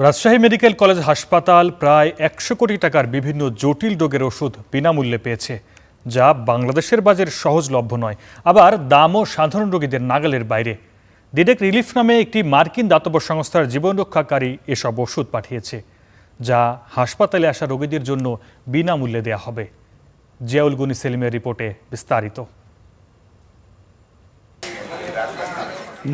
Rajshahi medical college হাসপাতাল প্রায় ১০০ কোটি টাকার বিভিন্ন জটিল রোগের ওষুধ বিনামূল্যে পেয়েছে, যা বাংলাদেশের বাজারে সহজলভ্য নয়, আবার দামও সাধারণ রোগীদের নাগালের বাইরে। ডিরেক্ট রিলিফ নামে একটি মার্কিন দাতব্য সংস্থার জীবন রক্ষাকারী এসব ওষুধ পাঠিয়েছে, যা হাসপাতালে আসা রোগীদের জন্য বিনামূল্যে দেয়া হবে। জিয়াউল গনি সেলিমের রিপোর্টে বিস্তারিত।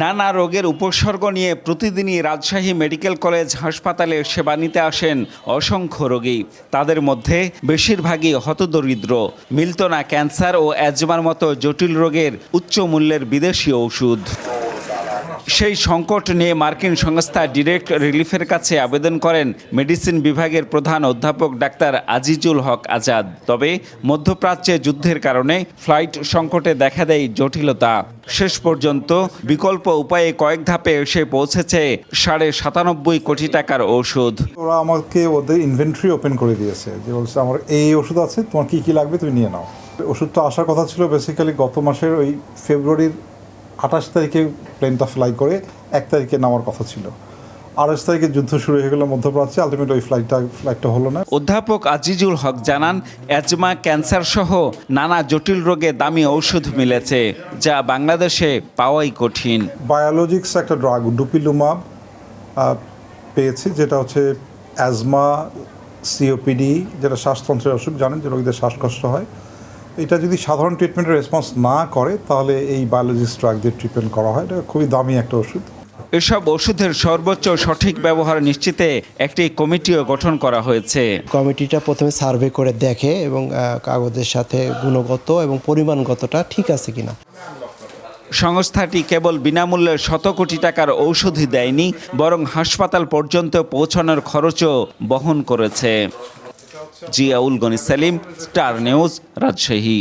নানা রোগের উপসর্গ নিয়ে প্রতিদিনই রাজশাহী মেডিকেল কলেজ হাসপাতালে সেবা নিতে আসেন অসংখ্য রোগী। তাদের মধ্যে বেশিরভাগই হতদরিদ্র, মিলত না ক্যান্সার ও অ্যাজমার মতো জটিল রোগের উচ্চ মূল্যের বিদেশি ওষুধ। সেই সংকট নিয়ে মার্কিন সংস্থা ডিরেক্ট রিলিফের কাছে আবেদন করেন মেডিসিন বিভাগের প্রধান অধ্যাপক ডাক্তার আজিজুল হক আজাদ। তবে মধ্যপ্রাচ্যে যুদ্ধের কারণে ফ্লাইট সংকটে দেখা দেয় জটিলতা। শেষ পর্যন্ত বিকল্প উপায়ে কয়েক ধাপে এসে পৌঁছেছে ৯৭.৫ কোটি টাকার ওষুধ। ওরা আমাকে ওদের ইনভেন্টরি ওপেন করে দিয়েছে, যে বলছে আমার এই ওষুধ আছে, তোমার কি কি লাগবে তুমি নিয়ে নাও। ওষুধটা আসার কথা ছিল বেসিক্যালি গত মাসের ওই ফেব্রুয়ারির ২৮ তারিখে প্লেনটা ফ্লাই করে ১ তারিখে নামার কথা ছিল। ২৮ তারিখে যুদ্ধ শুরু হয়ে গেল মধ্যপ্রাচ্যে, আলটিমেটলি ওই ফ্লাইটটা হলো না। অধ্যাপক আজিজুল হক জানান, অ্যাজমা, ক্যান্সার সহ নানা জটিল রোগে দামি ঔষধ মিলেছে, যা বাংলাদেশে পাওয়াই কঠিন। বায়োলজিক্স একটা ড্রাগ ডুপিলুমাব পেয়েছি, যেটা হচ্ছে অ্যাজমা, সিওপিডি, যেটা শ্বাসতন্ত্রের অসুখ, জানেন যে রোগীদের শ্বাসকষ্ট হয়। এটা যদি সাধারণ ট্রিটমেন্টের রেসপন্স না করে তাহলে এই বায়োলজিক্স ড্রাগ দিয়ে ট্রিটমেন্ট করা হয়। এটা খুবই দামি একটা ওষুধ। এসব ওষুধের সর্বোচ্চ সঠিক ব্যবহার নিশ্চিতে একটি কমিটিও গঠন করা হয়েছে। কমিটিটা প্রথমে সার্ভে করে দেখে এবং কাগজের সাথে গুণগত এবং পরিমাণগতটা ঠিক আছে কিনা। সংস্থাটি কেবল বিনামূল্যে শত কোটি টাকার ঔষধই দেয়নি, বরং হাসপাতাল পর্যন্ত পৌঁছানোর খরচও বহন করেছে। Ziaul Goni Selim, star news, Rajshahi.